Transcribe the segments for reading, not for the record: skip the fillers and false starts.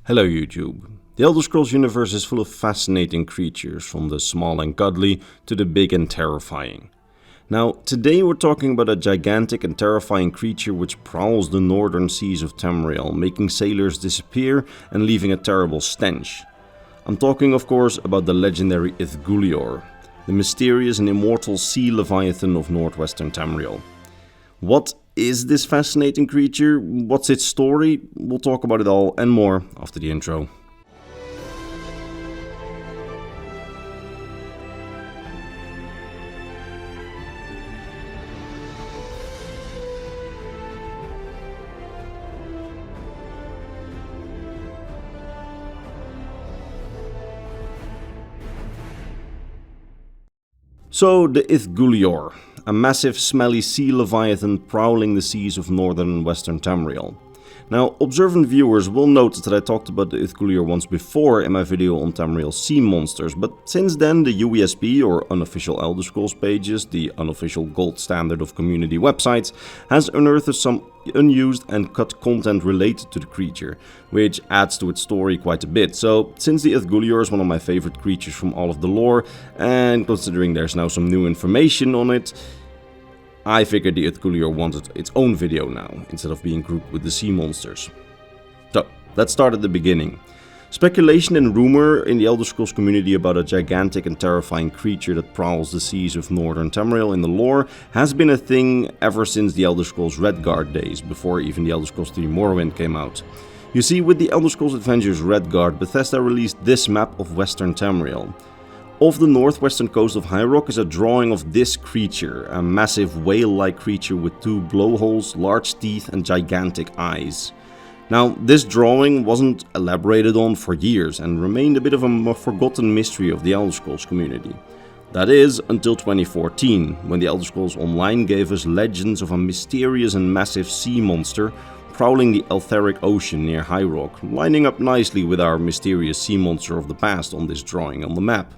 Hello YouTube. The Elder Scrolls universe is full of fascinating creatures, from the small and cuddly to the big and terrifying. Now, today we're talking about a gigantic and terrifying creature which prowls the northern seas of Tamriel, making sailors disappear and leaving a terrible stench. I'm talking of course about the legendary Ithguleoir, the mysterious and immortal sea Leviathan of northwestern Tamriel. What is this fascinating creature? What's its story? We'll talk about it all and more after the intro. So, the Ithguleoir, a massive smelly sea leviathan prowling the seas of northern and western Tamriel. Now, observant viewers will notice that I talked about the Ithguleoir once before in my video on Tamriel sea monsters, but since then the UESP, or Unofficial Elder Scrolls pages, the unofficial gold standard of community websites, has unearthed some unused and cut content related to the creature, which adds to its story quite a bit. So, since the Ithguleoir is one of my favorite creatures from all of the lore, and considering there's now some new information on it, I figured the Ithguleoir wanted its own video now, instead of being grouped with the sea monsters. So, let's start at the beginning. Speculation and rumor in the Elder Scrolls community about a gigantic and terrifying creature that prowls the seas of northern Tamriel in the lore has been a thing ever since the Elder Scrolls Redguard days, before even the Elder Scrolls 3 Morrowind came out. You see, with the Elder Scrolls Adventures Redguard, Bethesda released this map of western Tamriel. Off the northwestern coast of High Rock is a drawing of this creature, a massive whale-like creature with two blowholes, large teeth and gigantic eyes. Now, this drawing wasn't elaborated on for years and remained a bit of a forgotten mystery of the Elder Scrolls community. That is, until 2014, when the Elder Scrolls Online gave us legends of a mysterious and massive sea monster prowling the etheric ocean near High Rock, lining up nicely with our mysterious sea monster of the past on this drawing on the map.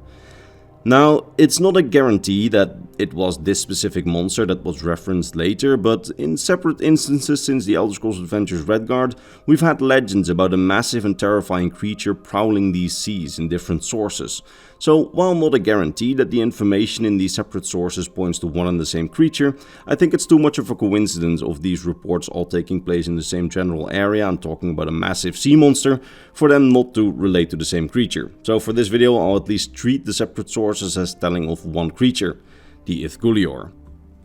Now, it's not a guarantee that it was this specific monster that was referenced later, but in separate instances since the Elder Scrolls Adventures Redguard, we've had legends about a massive and terrifying creature prowling these seas in different sources. So, while not a guarantee that the information in these separate sources points to one and the same creature, I think it's too much of a coincidence of these reports all taking place in the same general area and talking about a massive sea monster, for them not to relate to the same creature. So for this video I'll at least treat the separate sources as telling of one creature, the Ithguleoir.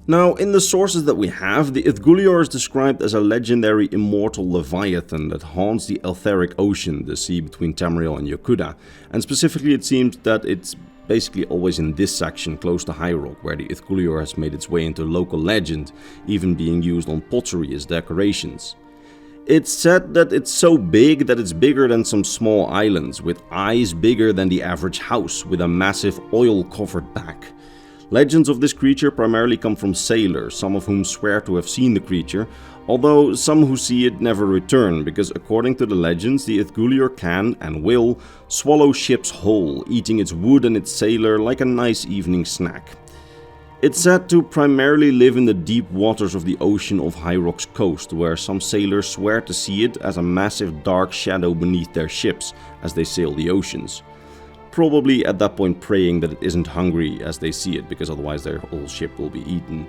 Now, in the sources that we have, the Ithguleoir is described as a legendary immortal Leviathan that haunts the etheric ocean, the sea between Tamriel and Yokuda, and specifically it seems that it's basically always in this section close to High Rock, where the Ithguleoir has made its way into local legend, even being used on pottery as decorations. It's said that it's so big that it's bigger than some small islands, with eyes bigger than the average house, with a massive oil-covered back. Legends of this creature primarily come from sailors, some of whom swear to have seen the creature, although some who see it never return, because according to the legends, the Ithguleoir can, and will, swallow ships whole, eating its wood and its sailor like a nice evening snack. It's said to primarily live in the deep waters of the ocean of High Rock's coast, where some sailors swear to see it as a massive dark shadow beneath their ships as they sail the oceans. Probably at that point praying that it isn't hungry as they see it, because otherwise their whole ship will be eaten.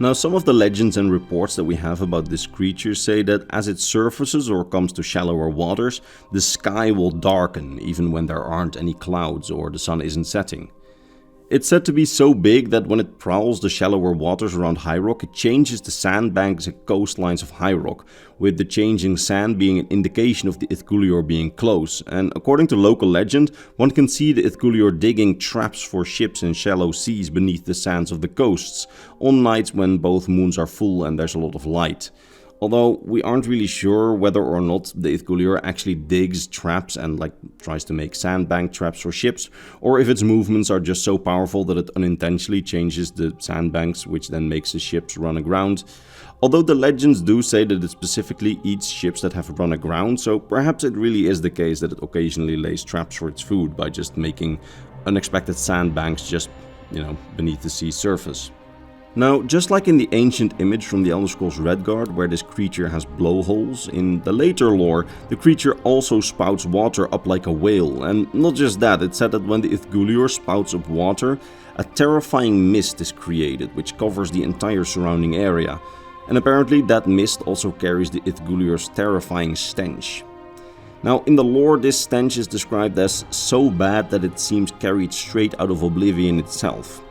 Now, some of the legends and reports that we have about this creature say that as it surfaces or comes to shallower waters, the sky will darken even when there aren't any clouds or the sun isn't setting. It's said to be so big that when it prowls the shallower waters around High Rock, it changes the sandbanks and coastlines of High Rock, with the changing sand being an indication of the Ithguleoir being close. And according to local legend, one can see the Ithguleoir digging traps for ships in shallow seas beneath the sands of the coasts, on nights when both moons are full and there's a lot of light. Although we aren't really sure whether or not the Ithguleoir actually digs traps and tries to make sandbank traps for ships, or if its movements are just so powerful that it unintentionally changes the sandbanks, which then makes the ships run aground. Although the legends do say that it specifically eats ships that have run aground, so perhaps it really is the case that it occasionally lays traps for its food by just making unexpected sandbanks just, beneath the sea surface. Now, just like in the ancient image from the Elder Scrolls Redguard, where this creature has blowholes, in the later lore, the creature also spouts water up like a whale. And not just that, it's said that when the Ithguleoir spouts up water, a terrifying mist is created, which covers the entire surrounding area. And apparently that mist also carries the Ithguleoir's terrifying stench. Now, in the lore, this stench is described as so bad that it seems carried straight out of Oblivion itself.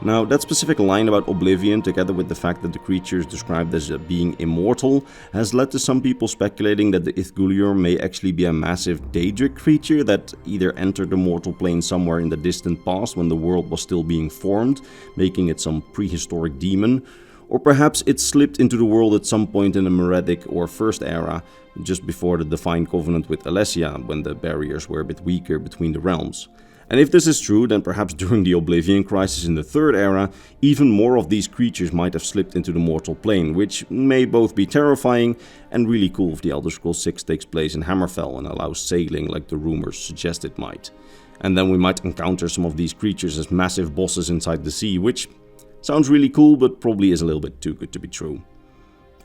Now, that specific line about Oblivion, together with the fact that the creature is described as being immortal, has led to some people speculating that the Ithguleoir may actually be a massive Daedric creature that either entered the mortal plane somewhere in the distant past when the world was still being formed, making it some prehistoric demon, or perhaps it slipped into the world at some point in the Meretic or First Era, just before the Divine Covenant with Alessia, when the barriers were a bit weaker between the realms. And if this is true, then perhaps during the Oblivion Crisis in the Third Era, even more of these creatures might have slipped into the mortal plane, which may both be terrifying and really cool if the Elder Scrolls 6 takes place in Hammerfell and allows sailing like the rumors suggest it might. And then we might encounter some of these creatures as massive bosses inside the sea, which sounds really cool, but probably is a little bit too good to be true.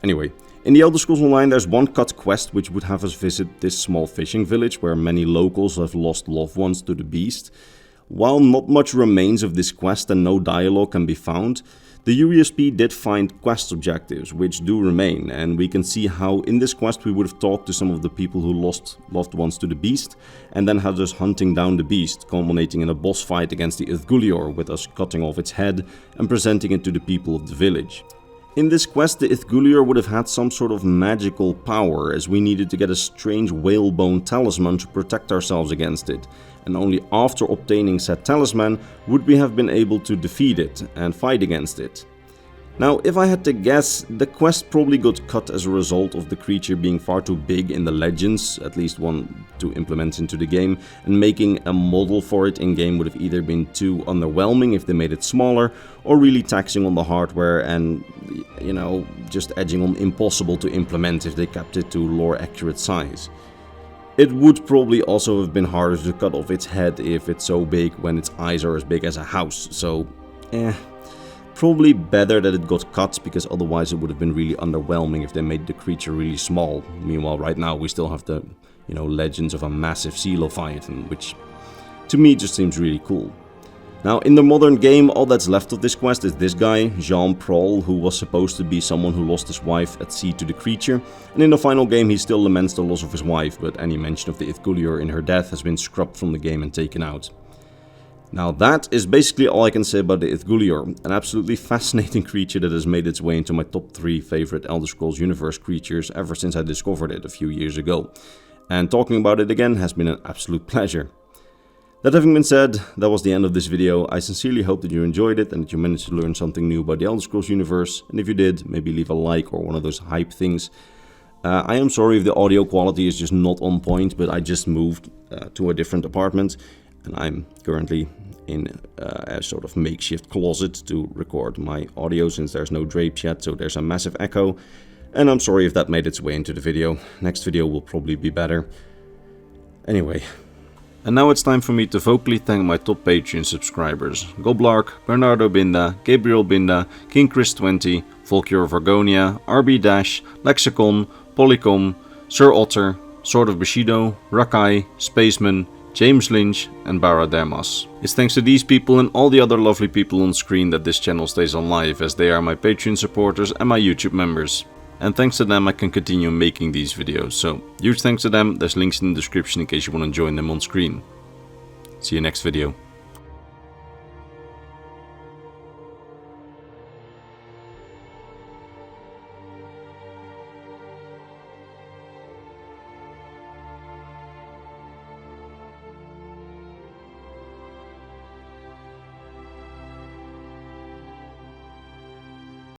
Anyway, in the Elder Scrolls Online there's one cut quest which would have us visit this small fishing village where many locals have lost loved ones to the beast. While not much remains of this quest and no dialogue can be found, the UESP did find quest objectives which do remain, and we can see how in this quest we would have talked to some of the people who lost loved ones to the beast and then had us hunting down the beast, culminating in a boss fight against the Ithguleoir with us cutting off its head and presenting it to the people of the village. In this quest, the Ithguleoir would have had some sort of magical power, as we needed to get a strange whalebone talisman to protect ourselves against it, and only after obtaining said talisman would we have been able to defeat it and fight against it. Now, if I had to guess, the quest probably got cut as a result of the creature being far too big in the legends, at least one to implement into the game, and making a model for it in-game would have either been too underwhelming if they made it smaller, or really taxing on the hardware and, you know, just edging on impossible to implement if they kept it to lore-accurate size. It would probably also have been harder to cut off its head if it's so big when its eyes are as big as a house, so probably better that it got cut, because otherwise it would have been really underwhelming if they made the creature really small. Meanwhile, right now we still have the, legends of a massive sea Leviathan, which to me just seems really cool. Now, in the modern game, all that's left of this quest is this guy, Jean Prowling, who was supposed to be someone who lost his wife at sea to the creature, and in the final game he still laments the loss of his wife, but any mention of the Ithguleoir in her death has been scrubbed from the game and taken out. Now that is basically all I can say about the Ithguleoir, an absolutely fascinating creature that has made its way into my top 3 favorite Elder Scrolls universe creatures ever since I discovered it a few years ago. And talking about it again has been an absolute pleasure. That having been said, that was the end of this video. I sincerely hope that you enjoyed it and that you managed to learn something new about the Elder Scrolls universe, and if you did, maybe leave a like or one of those hype things. I am sorry if the audio quality is just not on point, but I just moved to a different apartment, and I'm currently in a sort of makeshift closet to record my audio since there's no drapes yet, so there's a massive echo. And I'm sorry if that made its way into the video. Next video will probably be better. Anyway. And now it's time for me to vocally thank my top Patreon subscribers: Goblark, Bernardo Binda, Gabriel Binda, King Chris 20, Volkior Vargonia, RB Dash, Lexicon, Polycom, Sir Otter, Sword of Bushido, Rakai, Spaceman, James Lynch and Bara Damas. It's thanks to these people and all the other lovely people on screen that this channel stays alive, as they are my Patreon supporters and my YouTube members. And thanks to them I can continue making these videos, so huge thanks to them. There's links in the description in case you want to join them on screen. See you next video.